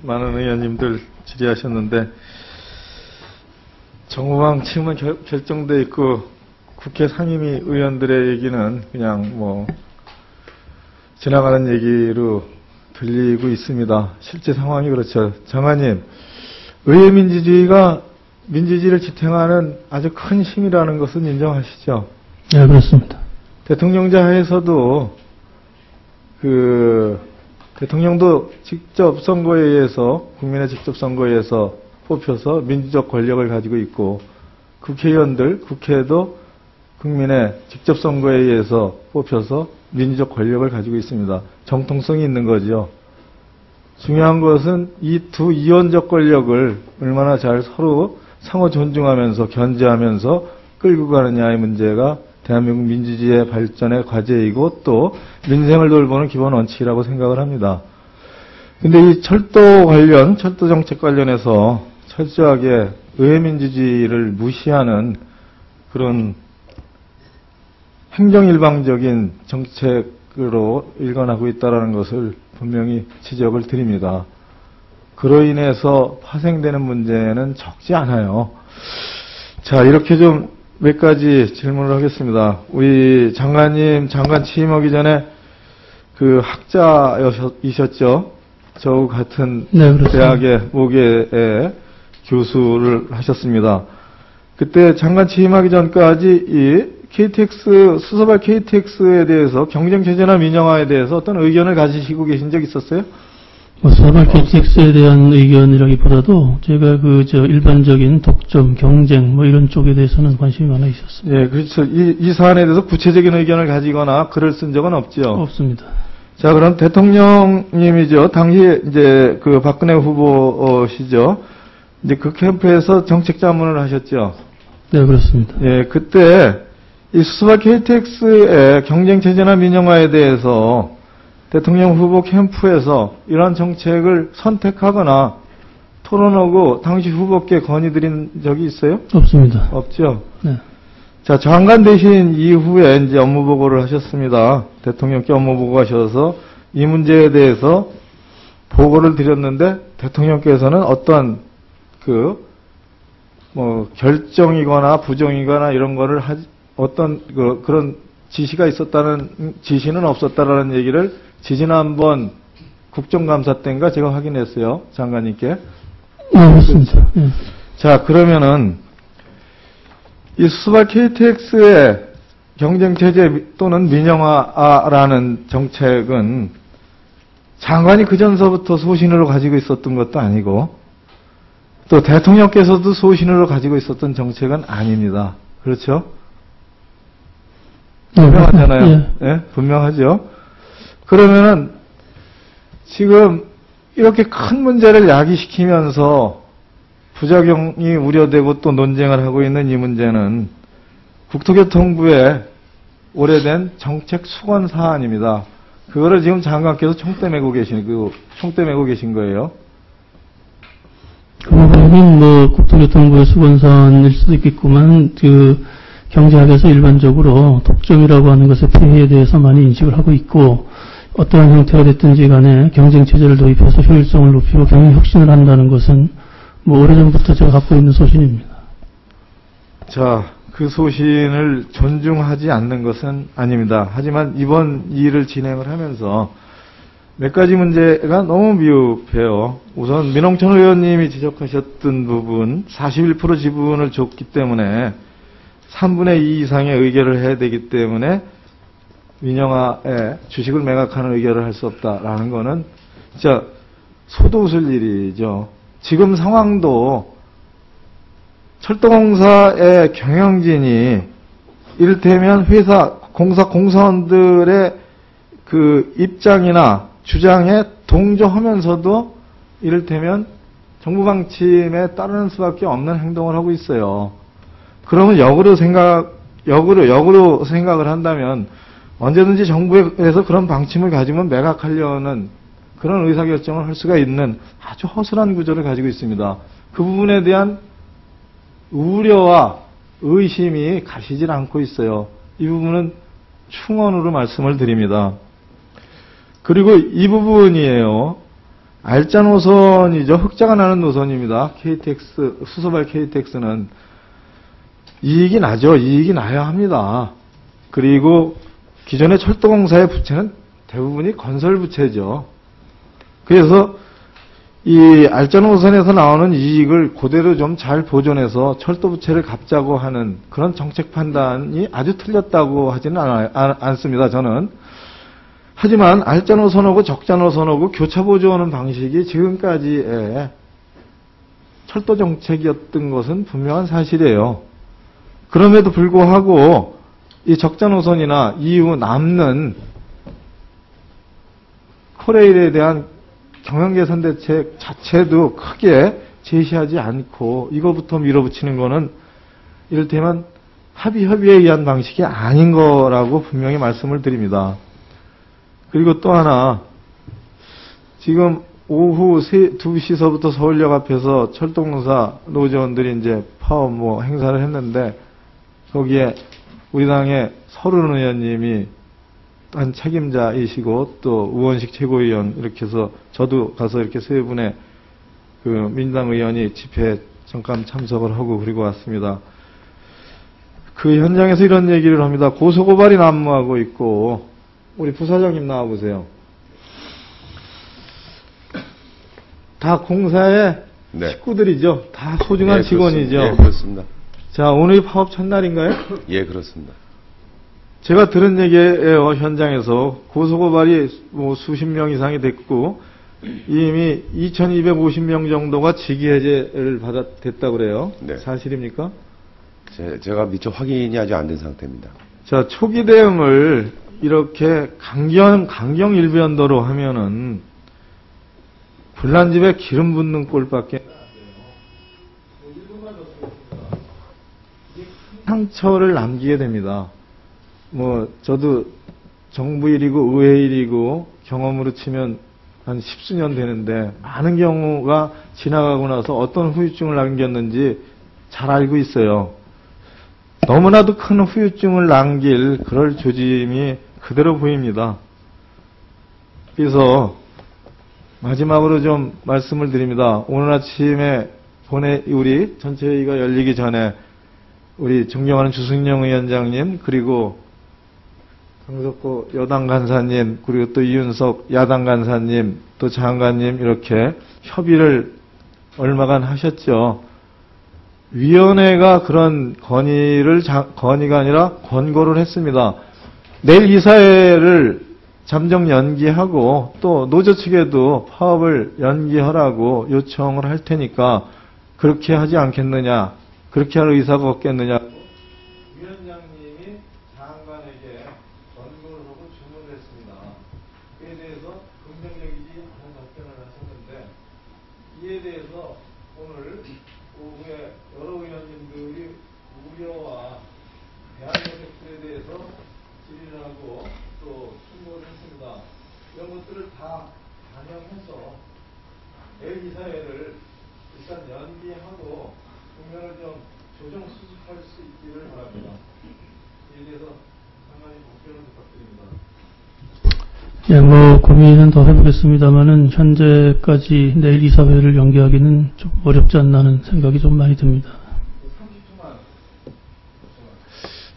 많은 의원님들 질의하셨는데, 정부방침은 결정돼 있고, 국회 상임위 의원들의 얘기는 그냥 지나가는 얘기로 들리고 있습니다. 실제 상황이 그렇죠. 장관님, 의회 민주주의가 민주주의를 지탱하는 아주 큰 힘이라는 것은 인정하시죠? 네, 그렇습니다. 대통령제 하에서도 대통령도 직접 선거에 의해서, 국민의 직접 선거에 의해서 뽑혀서 민주적 권력을 가지고 있고, 국회의원들, 국회도 국민의 직접 선거에 의해서 뽑혀서 민주적 권력을 가지고 있습니다. 정통성이 있는 거죠. 중요한 것은 이 두 이원적 권력을 얼마나 잘 서로 상호 존중하면서 견제하면서 끌고 가느냐의 문제가 대한민국 민주주의의 발전의 과제이고 또 민생을 돌보는 기본 원칙이라고 생각을 합니다. 근데 이 철도 정책 관련해서 철저하게 의회 민주주의를 무시하는 그런 행정일방적인 정책으로 일관하고 있다는 것을 분명히 지적을 드립니다. 그로 인해서 파생되는 문제는 적지 않아요. 자, 이렇게 좀 몇 가지 질문을 하겠습니다. 우리 장관님, 장관 취임하기 전에 학자이셨죠? 저하고 같은 네, 대학의 모계에 교수를 하셨습니다. 그때 장관 취임하기 전까지 이 수서발 KTX에 대해서 경쟁 체제나 민영화에 대해서 어떤 의견을 가지시고 계신 적 있었어요? 수서발 KTX에 대한 의견이라기보다도 제가 일반적인 독점, 경쟁 이런 쪽에 대해서는 관심이 많아 있었습니다. 예, 그렇죠. 이 사안에 대해서 구체적인 의견을 가지거나 글을 쓴 적은 없죠? 없습니다. 자, 그럼 대통령님이죠. 당시 이제 박근혜 후보시죠. 이제 그 캠프에서 정책 자문을 하셨죠. 네, 그렇습니다. 예, 그때 이 수서발 KTX의 경쟁 체제나 민영화에 대해서 대통령 후보 캠프에서 이러한 정책을 선택하거나 토론하고 당시 후보께 건의드린 적이 있어요? 없습니다. 없죠? 네. 자, 장관 되신 이후에 이제 업무 보고를 하셨습니다. 대통령께 업무 보고하셔서 이 문제에 대해서 보고를 드렸는데 대통령께서는 어떤 결정이거나 부정이거나 이런 거를 어떤 그런 지시가 있었다는 지시는 없었다라는 얘기를 지지난번 국정감사 때인가 제가 확인했어요. 장관님께. 네, 그렇습니다. 네. 자, 그러면은 이 수서발 KTX의 경쟁체제 또는 민영화라는 정책은 장관이 그전서부터 소신으로 가지고 있었던 것도 아니고 또 대통령께서도 소신으로 가지고 있었던 정책은 아닙니다. 그렇죠? 분명하잖아요. 예. 네, 분명하죠. 그러면은 지금 이렇게 큰 문제를 야기시키면서 부작용이 우려되고 또 논쟁을 하고 있는 이 문제는 국토교통부의 오래된 정책 수건 사안입니다. 그거를 지금 장관께서 총대 메고 계신 거예요. 그 부분은 국토교통부의 수건 사안일 수도 있겠구만, 경제학에서 일반적으로 독점이라고 하는 것의 폐해에 대해서 많이 인식을 하고 있고, 어떠한 형태가 됐든지 간에 경쟁체제를 도입해서 효율성을 높이고 경영혁신을 한다는 것은 오래전부터 제가 갖고 있는 소신입니다. 자, 그 소신을 존중하지 않는 것은 아닙니다. 하지만 이번 일을 진행을 하면서 몇 가지 문제가 너무 미흡해요. 우선 민홍천 의원님이 지적하셨던 부분, 41% 지분을 줬기 때문에 3분의 2 이상의 의결을 해야 되기 때문에 민영화에 주식을 매각하는 의결을 할 수 없다라는 거는 진짜 소도 웃을 일이죠. 지금 상황도 철도공사의 경영진이 이를테면 공사원들의 입장이나 주장에 동조하면서도 이를테면 정부 방침에 따르는 수밖에 없는 행동을 하고 있어요. 그러면 역으로 생각을 한다면 언제든지 정부에서 그런 방침을 가지면 매각하려는 그런 의사결정을 할 수가 있는 아주 허술한 구조를 가지고 있습니다. 그 부분에 대한 우려와 의심이 가시질 않고 있어요. 이 부분은 충언으로 말씀을 드립니다. 그리고 이 부분이에요. 알짜 노선이죠. 흑자가 나는 노선입니다. KTX, 수서발 KTX는 이익이 나죠. 이익이 나야 합니다. 그리고 기존의 철도공사의 부채는 대부분이 건설 부채죠. 그래서 이 알짜 노선에서 나오는 이익을 그대로 좀 잘 보존해서 철도 부채를 갚자고 하는 그런 정책 판단이 아주 틀렸다고 하지는 않습니다. 저는. 하지만 알짜 노선하고 적자 노선하고 교차 보조하는 방식이 지금까지의 철도 정책이었던 것은 분명한 사실이에요. 그럼에도 불구하고 이 적자 노선이나 이후 남는 코레일에 대한 경영 개선 대책 자체도 크게 제시하지 않고 이거부터 밀어붙이는 거는 이를테면 협의에 의한 방식이 아닌 거라고 분명히 말씀을 드립니다. 그리고 또 하나, 지금 오후 2시서부터 서울역 앞에서 철도공사 노조원들이 이제 파업 행사를 했는데, 거기에 우리 당의 서른 의원님이 한 책임자이시고, 또 우원식 최고위원, 이렇게 해서 저도 가서 이렇게 세 분의 그 민주당 의원이 집회에 잠깐 참석을 하고 그리고 왔습니다. 그 현장에서 이런 얘기를 합니다. 고소고발이 난무하고 있고, 우리 부사장님 나와보세요. 다 공사의 네. 식구들이죠. 다 소중한 직원이죠. 예, 그렇습니다. 자, 오늘이 파업 첫날인가요? 예, 그렇습니다. 제가 들은 얘기예요. 현장에서 고소고발이 수십 명 이상이 됐고 이미 2,250명 정도가 직위해제를 됐다고 그래요. 네. 사실입니까? 제가 미처 확인이 아직 안 된 상태입니다. 자, 초기 대응을 이렇게 강경 일변도로 하면은 불난집에 기름 붓는 꼴밖에 안 돼요. 상처를 남기게 됩니다. 저도 정부 일이고 의회 일이고 경험으로 치면 한 10수년 되는데 많은 경우가 지나가고 나서 어떤 후유증을 남겼는지 잘 알고 있어요. 너무나도 큰 후유증을 남길 그럴 조짐이 그대로 보입니다. 그래서 마지막으로 좀 말씀을 드립니다. 오늘 아침에 우리 전체 회의가 열리기 전에 우리 존경하는 주승용 위원장님, 그리고 강석호 여당 간사님, 그리고 또 이윤석 야당 간사님, 또 장관님 이렇게 협의를 얼마간 하셨죠. 위원회가 그런 건의가 아니라 권고를 했습니다. 내일 이사회를 잠정 연기하고 또 노조 측에도 파업을 연기하라고 요청을 할 테니까 그렇게 하지 않겠느냐, 그렇게 할 의사가 없겠느냐. 위원장님이 장관에게 권고를 하고 주문을 했습니다. 그에 대해서 긍정적이지 않은 답변을 하셨는데, 이에 대해서 오늘 오후에 여러 의원님들이 우려와 대안정책들에 대해서 질의를 하고 또 충고를 했습니다. 이런 것들을 다 반영해서 내일 이사회를 일단 연기하고 국면을 좀 조정 수습할 수 있기를 바랍니다. 이에 대해서 장관님 답변을 부탁드립니다. 예, 고민은 더 해보겠습니다만은 현재까지 내일 이사회를 연기하기는 좀 어렵지 않나는 생각이 좀 많이 듭니다. 30초만.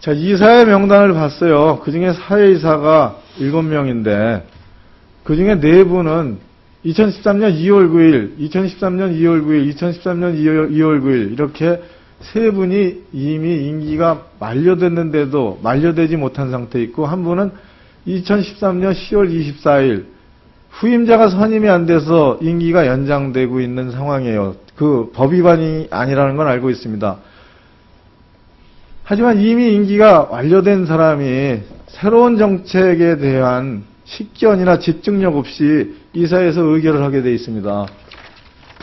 자, 이사회 명단을 봤어요. 그 중에 사회이사가 7명인데, 그 중에 4분은 2013년 2월 9일, 2013년 2월 9일, 2013년 2월 9일, 이렇게 3분이 이미 임기가 만료됐는데도 만료되지 못한 상태에 있고, 한 분은 2013년 10월 24일, 후임자가 선임이 안 돼서 임기가 연장되고 있는 상황이에요. 그 법 위반이 아니라는 건 알고 있습니다. 하지만 이미 임기가 완료된 사람이 새로운 정책에 대한 식견이나 집중력 없이 이사회에서 의결을 하게 되어 있습니다.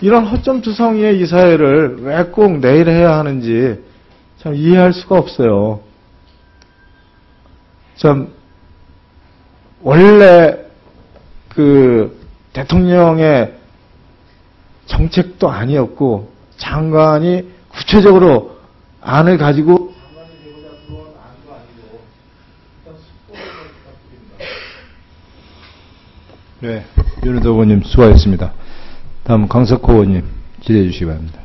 이런 허점투성이의 이사회를 왜 꼭 내일 해야 하는지 참 이해할 수가 없어요. 참 원래 그 대통령의 정책도 아니었고 장관이 구체적으로 안을 가지고 장관이 되고자 들어온 안도 아니고 일단 숙고를 부탁드립니다. 네, 윤은덕 의원님 수고하셨습니다. 다음 강석호 의원님 질의해 주시기 바랍니다.